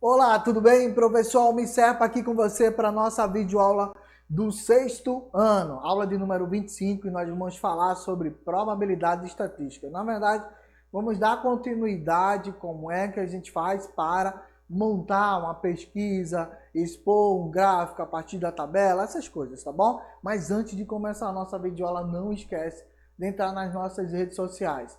Olá, tudo bem? Professor Almir Serpa aqui com você para a nossa videoaula do sexto ano, aula de número 25, e nós vamos falar sobre probabilidade e estatística. Na verdade, vamos dar continuidade como é que a gente faz para montar uma pesquisa, expor um gráfico a partir da tabela, essas coisas, tá bom? Mas antes de começar a nossa videoaula, não esquece de entrar nas nossas redes sociais.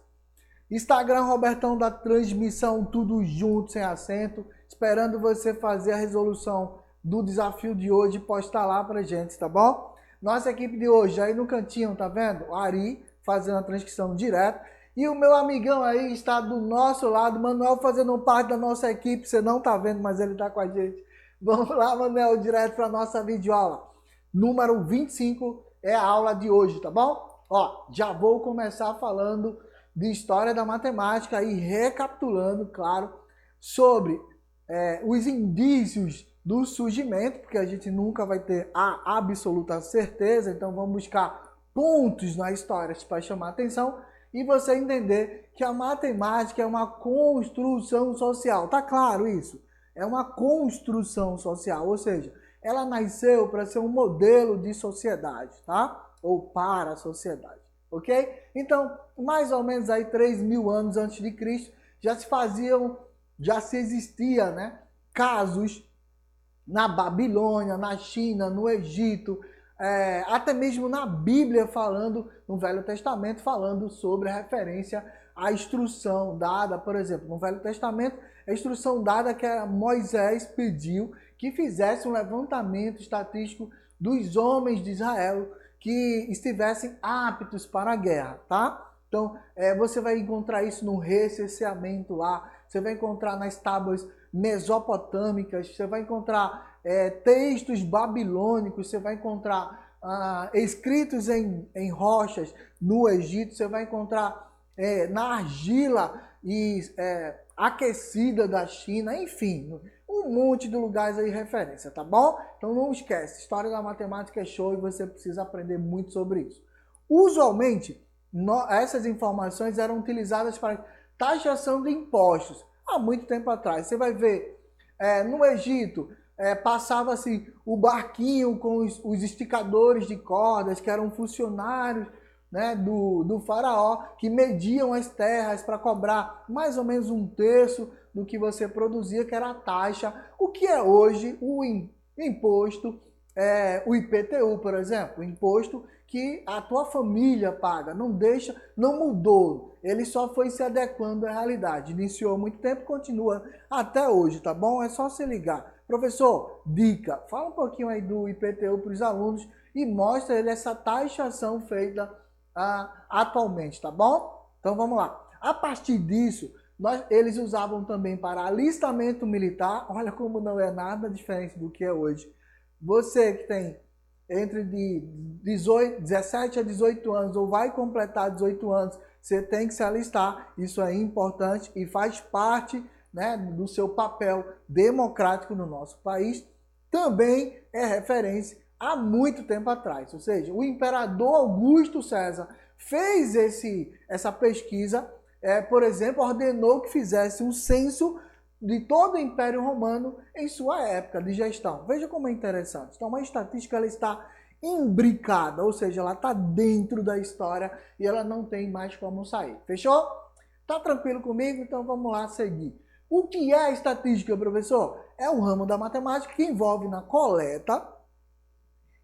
Instagram Robertão da Transmissão, tudo junto, sem acento, esperando você fazer a resolução do desafio de hoje e postar lá pra gente, tá bom? Nossa equipe de hoje, aí no cantinho, tá vendo? O Ari fazendo a transcrição direto. E o meu amigão aí está do nosso lado, Manuel fazendo parte da nossa equipe, você não tá vendo, mas ele tá com a gente. Vamos lá, Manuel, direto pra nossa videoaula. Número 25 é a aula de hoje, tá bom? Ó, já vou começar falando de história da matemática e recapitulando, claro, sobre os indícios do surgimento, porque a gente nunca vai ter a absoluta certeza, então vamos buscar pontos na história para chamar a atenção e você entender que a matemática é uma construção social. Tá claro isso? É uma construção social, ou seja, ela nasceu para ser um modelo de sociedade, tá? Ou para a sociedade. Ok? Então, mais ou menos aí 3.000 anos antes de Cristo, já se existia, né, casos na Babilônia, na China, no Egito, até mesmo na Bíblia falando, no Velho Testamento, falando sobre a referência à instrução dada, por exemplo, no Velho Testamento, a instrução dada que Moisés pediu que fizesse um levantamento estatístico dos homens de Israel que estivessem aptos para a guerra, tá? Então, você vai encontrar isso no recenseamento lá, você vai encontrar nas tábuas mesopotâmicas, você vai encontrar textos babilônicos, você vai encontrar escritos em rochas no Egito, você vai encontrar na argila aquecida da China, enfim, um monte de lugares aí de referência, tá bom? Então não esquece, história da matemática é show e você precisa aprender muito sobre isso. Usualmente, essas informações eram utilizadas para taxação de impostos há muito tempo atrás. Você vai ver, no Egito, passava-se o barquinho com os esticadores de cordas, que eram funcionários, né, do faraó, que mediam as terras para cobrar mais ou menos um terço do que você produzia, que era a taxa. O que é hoje o imposto, o IPTU, por exemplo, o imposto que a tua família paga, não mudou, ele só foi se adequando à realidade. Iniciou há muito tempo, continua até hoje, tá bom? É só se ligar. Professor, dica, fala um pouquinho aí do IPTU para os alunos e mostra ele essa taxação feita atualmente, tá bom? Então vamos lá. A partir disso, eles usavam também para alistamento militar. Olha como não é nada diferente do que é hoje. Você que tem entre 17 a 18 anos ou vai completar 18 anos, você tem que se alistar. Isso é importante e faz parte, né, do seu papel democrático no nosso país. Também é referência há muito tempo atrás. Ou seja, o imperador Augusto César fez essa pesquisa, por exemplo, ordenou que fizesse um censo de todo o Império Romano em sua época de gestão. Veja como é interessante. Então, uma estatística ela está imbricada, ou seja, ela está dentro da história e ela não tem mais como sair. Fechou? Tá tranquilo comigo? Então vamos lá seguir. O que é a estatística, professor? É um ramo da matemática que envolve na coleta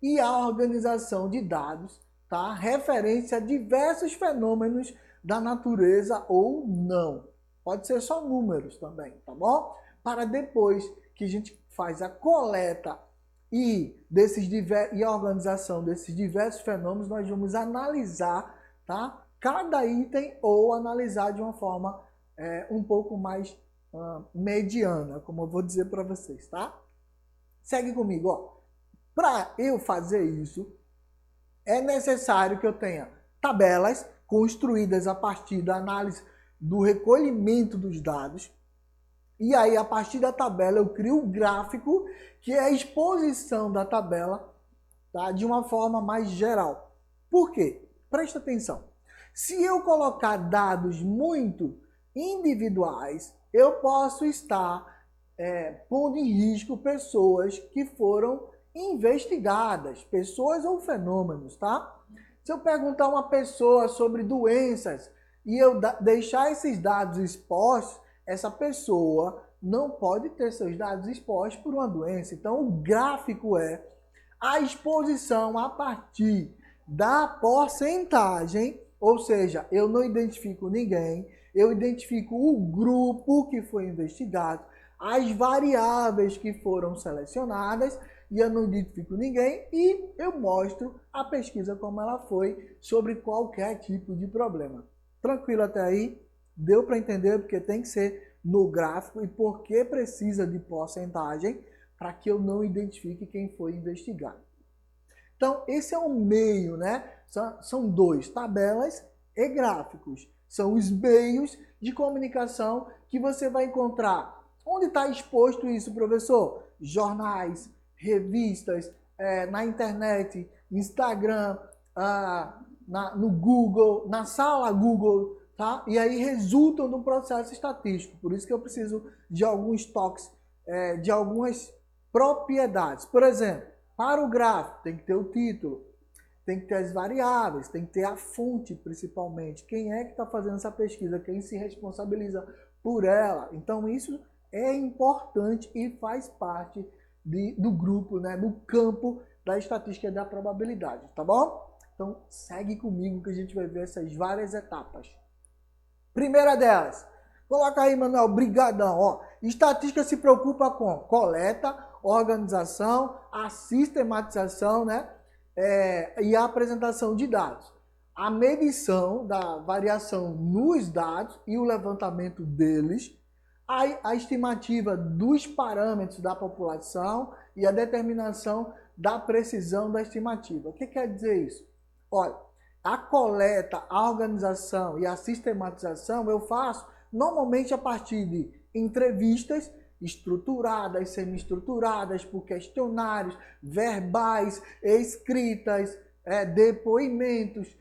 e a organização de dados, tá? Referência a diversos fenômenos da natureza ou não. Pode ser só números também, tá bom? Para depois que a gente faz a coleta e a organização desses diversos fenômenos, nós vamos analisar, tá, cada item ou analisar de uma forma um pouco mais mediana, como eu vou dizer para vocês, tá? Segue comigo, ó. Para eu fazer isso, é necessário que eu tenha tabelas construídas a partir da análise do recolhimento dos dados. E aí, a partir da tabela, eu crio um gráfico, que é a exposição da tabela, tá, de uma forma mais geral. Por quê? Presta atenção. Se eu colocar dados muito individuais, eu posso estar pondo em risco pessoas que foram investigadas, pessoas ou fenômenos, tá? Se eu perguntar a uma pessoa sobre doenças e eu deixar esses dados expostos, essa pessoa não pode ter seus dados expostos por uma doença. Então, o gráfico é a exposição a partir da porcentagem, ou seja, eu não identifico ninguém, eu identifico o grupo que foi investigado, as variáveis que foram selecionadas, e eu não identifico ninguém, e eu mostro a pesquisa como ela foi sobre qualquer tipo de problema. Tranquilo até aí? Deu para entender porque tem que ser no gráfico e por que precisa de porcentagem para que eu não identifique quem foi investigado. Então, esse é o meio, né? São dois, tabelas e gráficos. São os meios de comunicação que você vai encontrar. Onde está exposto isso, professor? Jornais, revistas, na internet, Instagram, no Google, na sala Google, tá? E aí resultam no processo estatístico. Por isso que eu preciso de alguns toques, de algumas propriedades. Por exemplo, para o gráfico tem que ter o título, tem que ter as variáveis, tem que ter a fonte principalmente. Quem é que está fazendo essa pesquisa? Quem se responsabiliza por ela? Então isso é importante e faz parte do grupo, né, do campo da estatística e da probabilidade, tá bom? Então segue comigo que a gente vai ver essas várias etapas. Primeira delas, coloca aí, Manuel, brigadão. Ó, estatística se preocupa com coleta, organização, a sistematização, né, e a apresentação de dados. A medição da variação nos dados e o levantamento deles, a estimativa dos parâmetros da população e a determinação da precisão da estimativa. O que quer dizer isso? Olha, a coleta, a organização e a sistematização eu faço normalmente a partir de entrevistas estruturadas, semi-estruturadas, por questionários, verbais, escritas, depoimentos.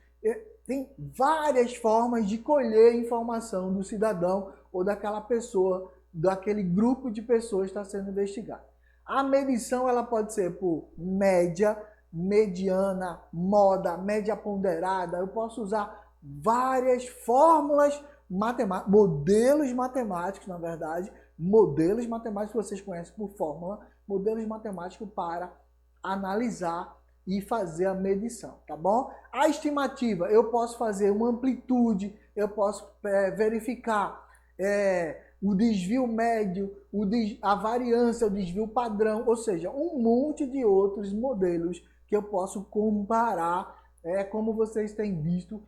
Tem várias formas de colher informação do cidadão ou daquela pessoa, daquele grupo de pessoas que está sendo investigado. A medição ela pode ser por média, mediana, moda, média ponderada. Eu posso usar várias fórmulas matemáticas, modelos matemáticos, na verdade, modelos matemáticos que vocês conhecem por fórmula, modelos matemáticos para analisar e fazer a medição, tá bom? A estimativa, eu posso fazer uma amplitude, eu posso verificar o desvio médio, a variância, o desvio padrão, ou seja, um monte de outros modelos que eu posso comparar, como vocês têm visto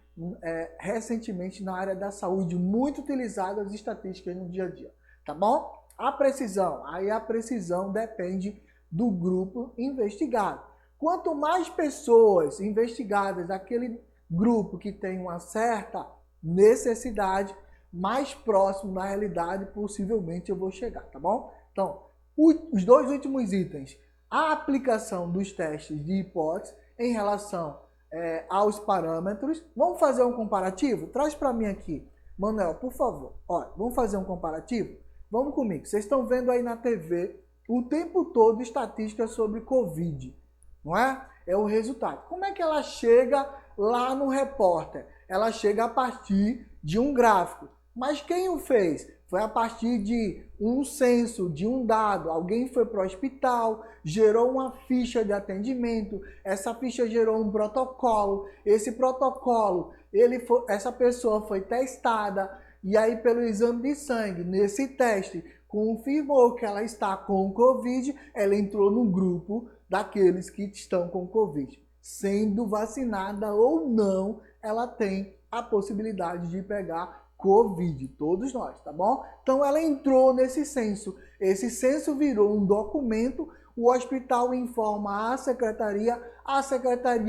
recentemente na área da saúde, muito utilizadas as estatísticas no dia a dia, tá bom? A precisão, aí a precisão depende do grupo investigado. Quanto mais pessoas investigadas daquele grupo que tem uma certa necessidade, mais próximo da realidade possivelmente eu vou chegar, tá bom? Então, os dois últimos itens, a aplicação dos testes de hipótese em relação aos parâmetros. Vamos fazer um comparativo? Traz para mim aqui, Manuel, por favor. Olha, vamos fazer um comparativo? Vamos comigo. Vocês estão vendo aí na TV o tempo todo estatísticas sobre Covid, não é? É o resultado. Como é que ela chega lá no repórter? Ela chega a partir de um gráfico. Mas quem o fez? Foi a partir de um censo, de um dado. Alguém foi para o hospital, gerou uma ficha de atendimento, essa ficha gerou um protocolo, esse protocolo, essa pessoa foi testada, e aí pelo exame de sangue, nesse teste, confirmou que ela está com Covid, ela entrou no grupo daqueles que estão com Covid. Sendo vacinada ou não, ela tem a possibilidade de pegar Covid, todos nós, tá bom? Então ela entrou nesse censo, esse censo virou um documento, o hospital informa a secretaria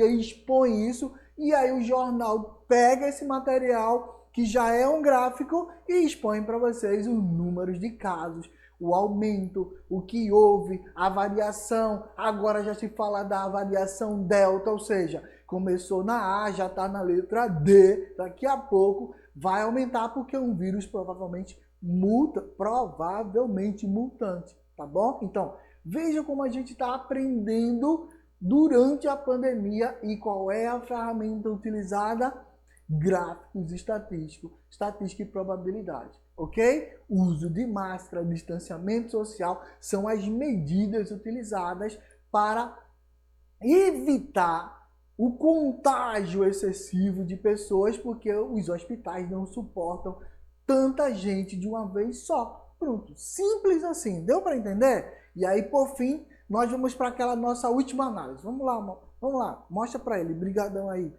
expõe isso, e aí o jornal pega esse material, que já é um gráfico, e expõe para vocês os números de casos, o aumento, o que houve, a variação, agora já se fala da variação delta, ou seja, começou na A, já está na letra D, daqui a pouco vai aumentar porque um vírus provavelmente provavelmente multante, tá bom? Então, veja como a gente está aprendendo durante a pandemia e qual é a ferramenta utilizada? Gráficos estatísticos, estatística e probabilidade, ok? Uso de máscara, distanciamento social são as medidas utilizadas para evitar o contágio excessivo de pessoas, porque os hospitais não suportam tanta gente de uma vez só. Pronto, simples assim, deu para entender? E aí, por fim, nós vamos para aquela nossa última análise. Vamos lá, mostra para ele, brigadão aí,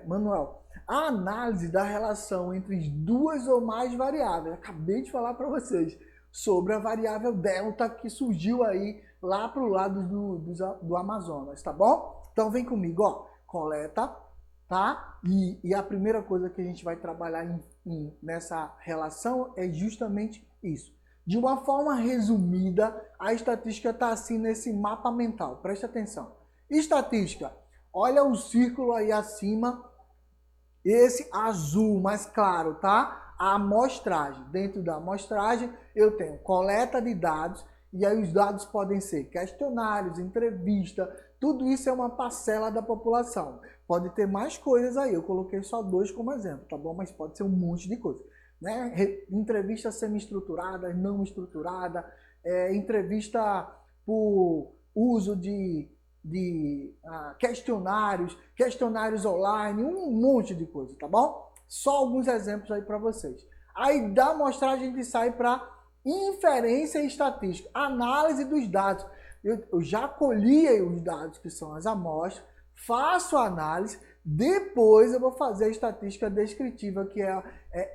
Manuel. A análise da relação entre duas ou mais variáveis. Acabei de falar para vocês sobre a variável delta que surgiu aí lá para o lado do Amazonas, tá bom? Então vem comigo, ó, coleta, tá? E a primeira coisa que a gente vai trabalhar nessa relação é justamente isso. De uma forma resumida, a estatística está assim nesse mapa mental, presta atenção. Estatística, olha o círculo aí acima, esse azul mais claro, tá? A amostragem. Dentro da amostragem eu tenho coleta de dados, e aí os dados podem ser questionários, entrevista, tudo isso é uma parcela da população. Pode ter mais coisas aí, eu coloquei só 2 como exemplo, tá bom? Mas pode ser um monte de coisa, né? Entrevista semi-estruturada, não estruturada, entrevista por uso de questionários online, um monte de coisa, tá bom? Só alguns exemplos aí para vocês. Aí da amostragem a gente sai para inferência estatística, análise dos dados. Eu já colhi os dados que são as amostras, faço a análise, depois eu vou fazer a estatística descritiva, que é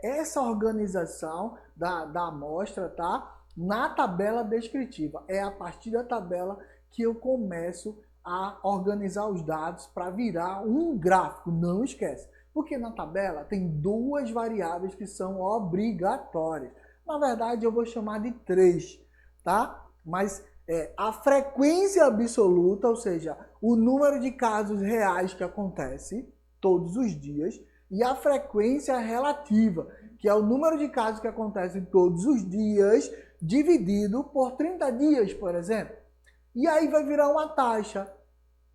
essa organização da amostra, tá? Na tabela descritiva. É a partir da tabela que eu começo a organizar os dados para virar um gráfico, não esquece. Porque na tabela tem 2 variáveis que são obrigatórias. Na verdade, eu vou chamar de 3, tá? Mas a frequência absoluta, ou seja, o número de casos reais que acontece todos os dias, e a frequência relativa, que é o número de casos que acontecem todos os dias, dividido por 30 dias, por exemplo. E aí vai virar uma taxa.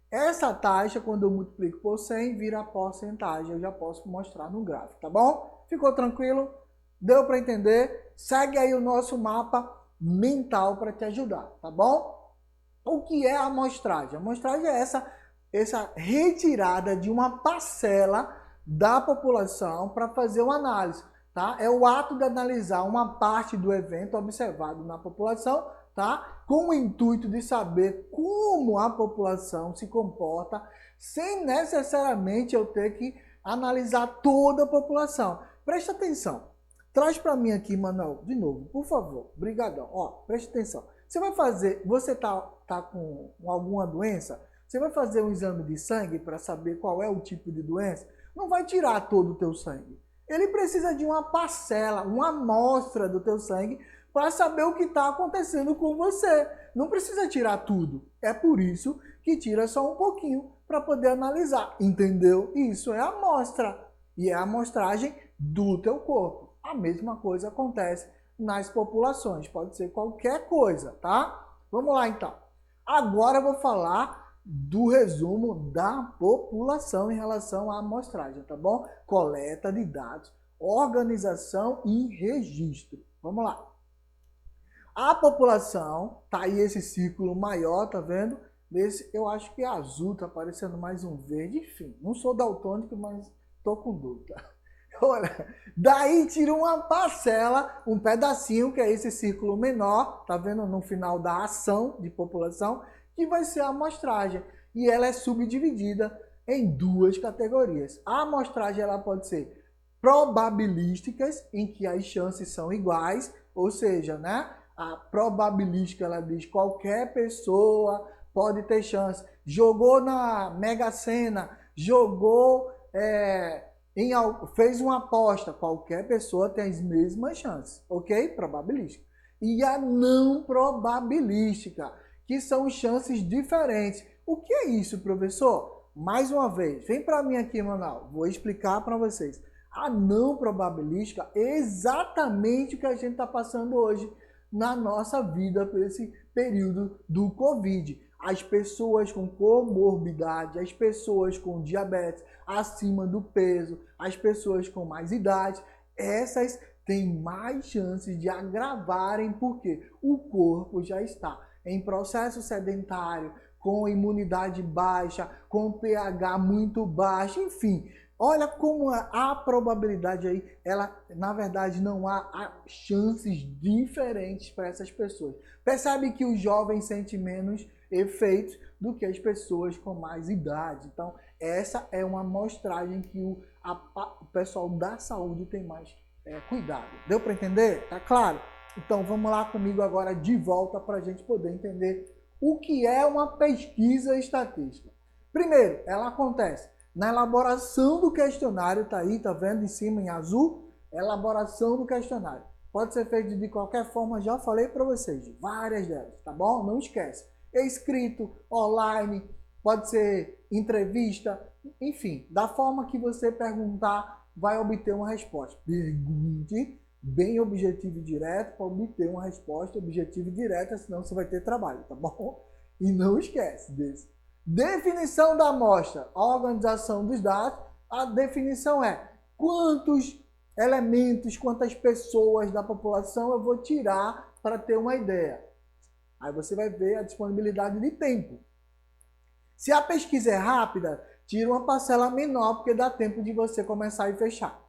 Essa taxa, quando eu multiplico por 100, vira a porcentagem. Eu já posso mostrar no gráfico, tá bom? Ficou tranquilo? Deu para entender? Segue aí o nosso mapa mental para te ajudar, tá bom? O que é a amostragem? A amostragem é essa retirada de uma parcela da população para fazer uma análise, tá? É o ato de analisar uma parte do evento observado na população, tá? Com o intuito de saber como a população se comporta, sem necessariamente eu ter que analisar toda a população. Presta atenção. Traz para mim aqui, Manuel, de novo, por favor. Obrigadão. Ó, presta atenção. Você tá com alguma doença? Você vai fazer um exame de sangue para saber qual é o tipo de doença? Não vai tirar todo o teu sangue. Ele precisa de uma parcela, uma amostra do teu sangue para saber o que está acontecendo com você. Não precisa tirar tudo. É por isso que tira só um pouquinho para poder analisar. Entendeu? Isso é a amostra. E é a amostragem do teu corpo. A mesma coisa acontece nas populações. Pode ser qualquer coisa, tá? Vamos lá, então. Agora eu vou falar do resumo da população em relação à amostragem, tá bom? Coleta de dados, organização e registro. Vamos lá. A população, tá aí esse círculo maior, tá vendo? Eu acho que é azul, tá parecendo mais um verde, enfim. Não sou daltônico, mas tô com dúvida. Olha, daí tira uma parcela, um pedacinho, que é esse círculo menor, tá vendo? No final da ação de população, que vai ser a amostragem. E ela é subdividida em 2 categorias. A amostragem ela pode ser probabilísticas, em que as chances são iguais, ou seja, né? A probabilística ela diz qualquer pessoa pode ter chance. Jogou na Mega Sena, fez uma aposta, qualquer pessoa tem as mesmas chances, ok? Probabilística. E a não probabilística, que são chances diferentes. O que é isso, professor? Mais uma vez, vem para mim aqui, Manuel, vou explicar para vocês. A não probabilística é exatamente o que a gente está passando hoje na nossa vida por esse período do Covid. As pessoas com comorbidade, as pessoas com diabetes, acima do peso, as pessoas com mais idade, essas têm mais chances de agravarem porque o corpo já está em processo sedentário, com imunidade baixa, com pH muito baixo, enfim. Olha como a probabilidade aí, ela, na verdade, não há chances diferentes para essas pessoas. Percebe que os jovens sentem menos efeitos do que as pessoas com mais idade. Então, essa é uma amostragem que o pessoal da saúde tem mais cuidado. Deu para entender? Tá claro? Então, vamos lá comigo agora de volta para a gente poder entender o que é uma pesquisa estatística. Primeiro, ela acontece na elaboração do questionário, tá aí, tá vendo em cima em azul? Elaboração do questionário. Pode ser feito de qualquer forma, já falei para vocês, várias delas, tá bom? Não esquece. Escrito, online, pode ser entrevista, enfim, da forma que você perguntar, vai obter uma resposta. Pergunte bem objetivo e direto para obter uma resposta objetiva e direta, senão você vai ter trabalho, tá bom? E não esquece desse. Definição da amostra, a organização dos dados. A definição é quantos elementos, quantas pessoas da população eu vou tirar para ter uma ideia. Aí você vai ver a disponibilidade de tempo. Se a pesquisa é rápida, tira uma parcela menor, porque dá tempo de você começar e fechar.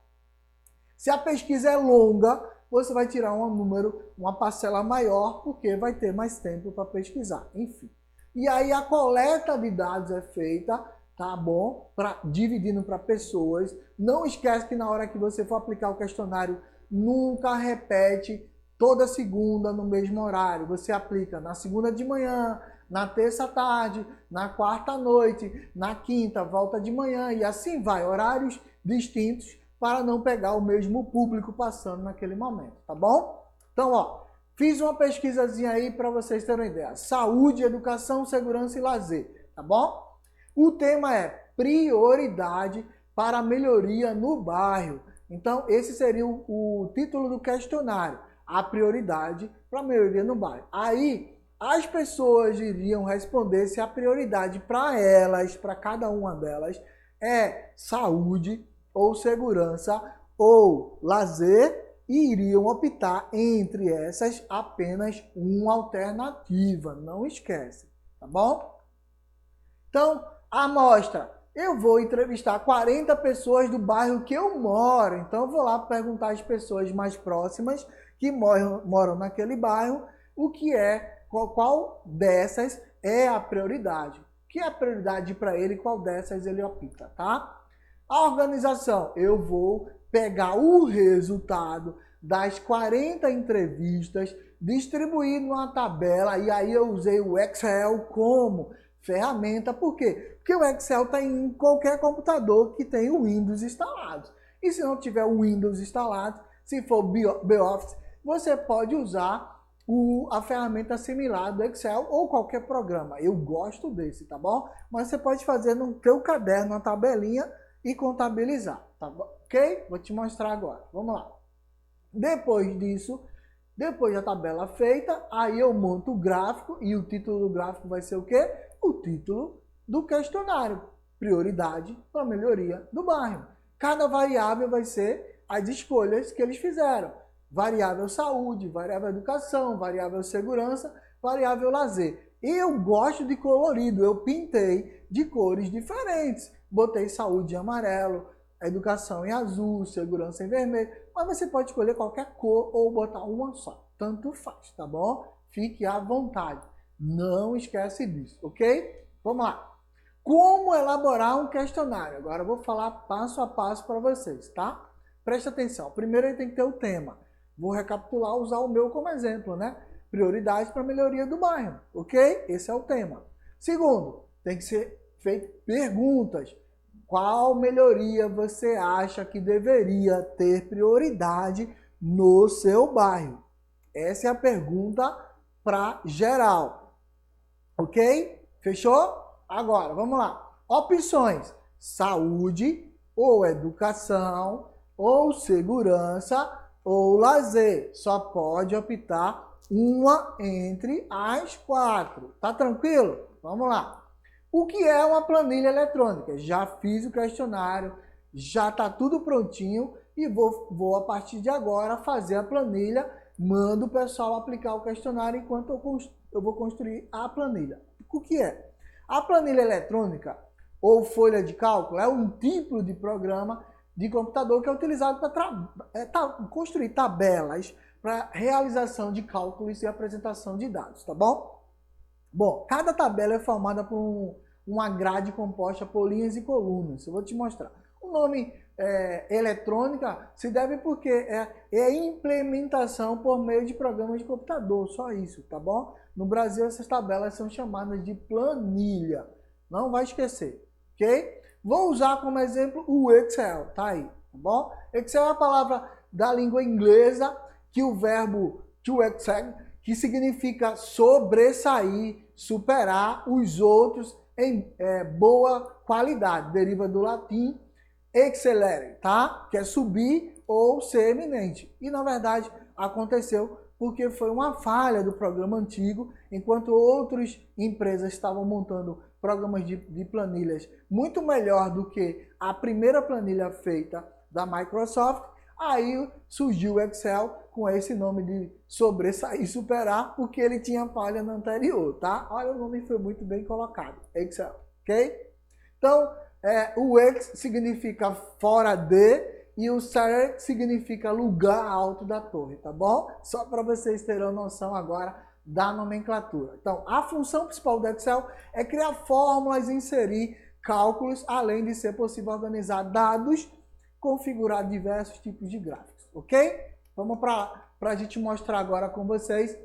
Se a pesquisa é longa, você vai tirar uma parcela maior, porque vai ter mais tempo para pesquisar. Enfim. E aí a coleta de dados é feita, tá bom? Dividindo para pessoas. Não esquece que na hora que você for aplicar o questionário, nunca repete toda segunda no mesmo horário. Você aplica na segunda de manhã, na terça à tarde, na quarta à noite, na quinta volta de manhã e assim vai, horários distintos para não pegar o mesmo público passando naquele momento, tá bom? Então, ó, fiz uma pesquisazinha aí para vocês terem uma ideia. Saúde, educação, segurança e lazer, tá bom? O tema é prioridade para melhoria no bairro. Então, esse seria o título do questionário. A prioridade para melhoria no bairro. Aí, as pessoas iriam responder se a prioridade para elas, para cada uma delas, é saúde ou segurança ou lazer, e iriam optar entre essas apenas uma alternativa. Não esquece, tá bom? Então, a amostra. Eu vou entrevistar 40 pessoas do bairro que eu moro. Então, eu vou lá perguntar às pessoas mais próximas que moram naquele bairro o que é, qual dessas é a prioridade. O que é a prioridade para ele e qual dessas ele opta, tá? A organização. Eu vou pegar o resultado das 40 entrevistas, distribuir numa tabela, e aí eu usei o Excel como ferramenta. Por quê? Porque o Excel está em qualquer computador que tem o Windows instalado. E se não tiver o Windows instalado, se for BeOffice, você pode usar a ferramenta similar do Excel ou qualquer programa. Eu gosto desse, tá bom? Mas você pode fazer no teu caderno, uma tabelinha e contabilizar, tá bom? Ok? Vou te mostrar agora. Vamos lá. Depois disso, depois da tabela feita, aí eu monto o gráfico e o título do gráfico vai ser o quê? O título do questionário. Prioridade para melhoria do bairro. Cada variável vai ser as escolhas que eles fizeram. Variável saúde, variável educação, variável segurança, variável lazer. Eu gosto de colorido, eu pintei de cores diferentes. Botei saúde em amarelo, educação em azul, segurança em vermelho. Mas você pode escolher qualquer cor ou botar uma só. Tanto faz, tá bom? Fique à vontade. Não esquece disso, ok? Vamos lá. Como elaborar um questionário? Agora eu vou falar passo a passo para vocês, tá? Preste atenção. Primeiro ele tem que ter o tema. Vou recapitular, usar o meu como exemplo, né? Prioridade para melhoria do bairro, ok? Esse é o tema. Segundo, tem que ser feito perguntas. Qual melhoria você acha que deveria ter prioridade no seu bairro? Essa é a pergunta para geral, ok? Fechou? Agora, vamos lá. Opções: saúde ou educação, ou segurança ou lazer. Só pode optar uma entre as 4. Tá tranquilo? Vamos lá. O que é uma planilha eletrônica? Já fiz o questionário, já está tudo prontinho e vou a partir de agora fazer a planilha. Mando o pessoal aplicar o questionário enquanto eu vou construir a planilha. O que é? A planilha eletrônica ou folha de cálculo é um tipo de programa de computador que é utilizado para construir tabelas para realização de cálculos e apresentação de dados, tá bom? Bom, cada tabela é formada por uma grade composta por linhas e colunas. Eu vou te mostrar. O nome eletrônica se deve porque é implementação por meio de programas de computador, só isso, tá bom? No Brasil, essas tabelas são chamadas de planilha. Não vai esquecer, ok? Vou usar como exemplo o Excel, tá aí, tá bom? Excel é a palavra da língua inglesa que o verbo to excel, que significa sobressair, superar os outros em boa qualidade, deriva do latim excellere, tá? Que é subir ou ser eminente. E na verdade aconteceu porque foi uma falha do programa antigo, enquanto outras empresas estavam montando programas de planilhas muito melhor do que a primeira planilha feita da Microsoft. Aí surgiu o Excel com esse nome de sobressair e superar, porque ele tinha falha na anterior, tá? Olha, o nome foi muito bem colocado, Excel, ok? Então, o X significa fora de e o Ser significa lugar alto da torre, tá bom? Só para vocês terem noção agora da nomenclatura. Então, a função principal do Excel é criar fórmulas e inserir cálculos, além de ser possível organizar dados, configurar diversos tipos de gráficos, ok? Vamos para a gente mostrar agora com vocês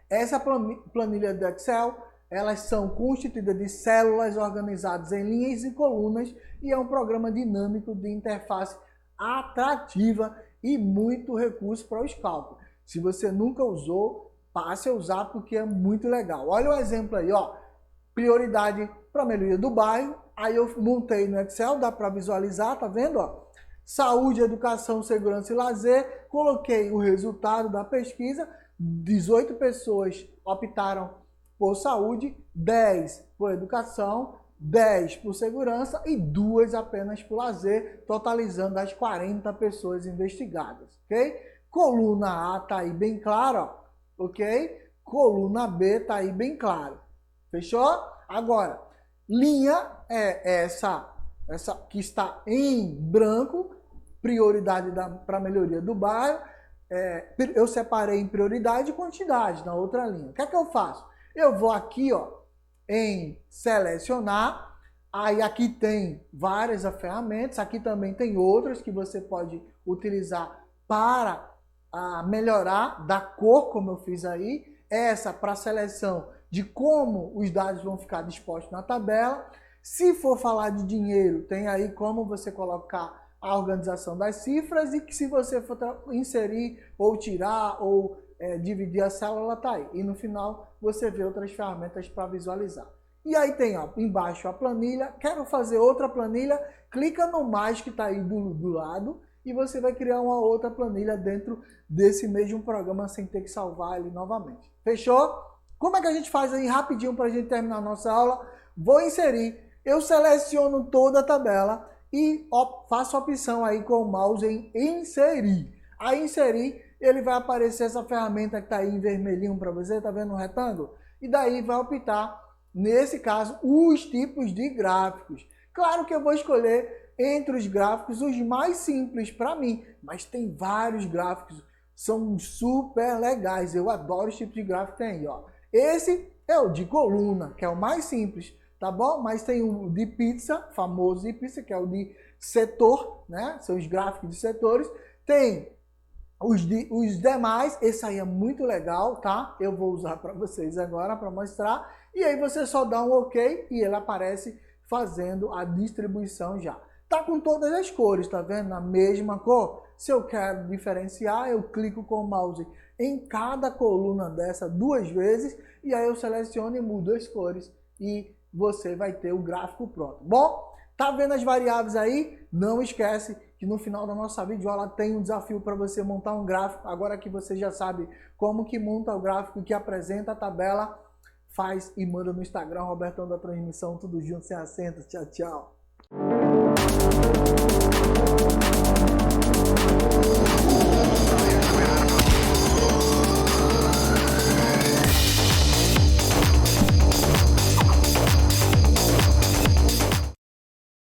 essa planilha do Excel. Elas são constituídas de células organizadas em linhas e colunas e é um programa dinâmico de interface atrativa e muito recurso para os cálculos. Se você nunca usou, passe a usar porque é muito legal. Olha o exemplo aí, ó. Prioridade para a melhoria do bairro. Aí eu montei no Excel, dá para visualizar, tá vendo? Ó? Saúde, educação, segurança e lazer. Coloquei o resultado da pesquisa. 18 pessoas optaram por saúde, 10 por educação, 10 por segurança e 2 apenas por lazer, totalizando as 40 pessoas investigadas, ok? Coluna A está aí bem claro, ó, ok? Coluna B está aí bem claro, fechou? Agora, linha é essa que está em branco, prioridade para a melhoria do bairro. Eu separei em prioridade e quantidade na outra linha. O que é que eu faço? Eu vou aqui, ó, em selecionar, aí aqui tem várias ferramentas, aqui também tem outras que você pode utilizar para melhorar da cor, como eu fiz aí, essa para seleção de como os dados vão ficar dispostos na tabela. Se for falar de dinheiro, tem aí como você colocar a organização das cifras e que se você for inserir ou tirar ou dividir a célula, tá aí. E no final você vê outras ferramentas para visualizar. E aí tem, ó, embaixo a planilha. Quero fazer outra planilha, clica no mais que está aí do lado e você vai criar uma outra planilha dentro desse mesmo programa sem ter que salvar ele novamente. Fechou? Como é que a gente faz aí rapidinho para a gente terminar a nossa aula? Vou inserir, eu seleciono toda a tabela e faço a opção aí com o mouse em inserir. Aí inserir, ele vai aparecer essa ferramenta que está aí em vermelhinho para você, tá vendo um retângulo? E daí vai optar, nesse caso, os tipos de gráficos. Claro que eu vou escolher entre os gráficos os mais simples para mim, mas tem vários gráficos, são super legais, eu adoro os tipos de gráfico que tem aí, ó. Esse é o de coluna, que é o mais simples, tá bom? Mas tem o de pizza, famoso de pizza, que é o de setor, né? São os gráficos de setores. Tem os demais, esse aí é muito legal, tá? Eu vou usar para vocês agora para mostrar. E aí você só dá um OK e ele aparece fazendo a distribuição já. Tá com todas as cores, tá vendo? Na mesma cor. Se eu quero diferenciar, eu clico com o mouse em cada coluna dessa 2 vezes e aí eu seleciono e mudo as cores e você vai ter o gráfico pronto. Bom, tá vendo as variáveis aí? Não esquece que no final da nossa videoaula tem um desafio para você montar um gráfico. Agora que você já sabe como que monta o gráfico, que apresenta a tabela, faz e manda no Instagram, Robertão da Transmissão, tudo junto, sem acento. Tchau, tchau.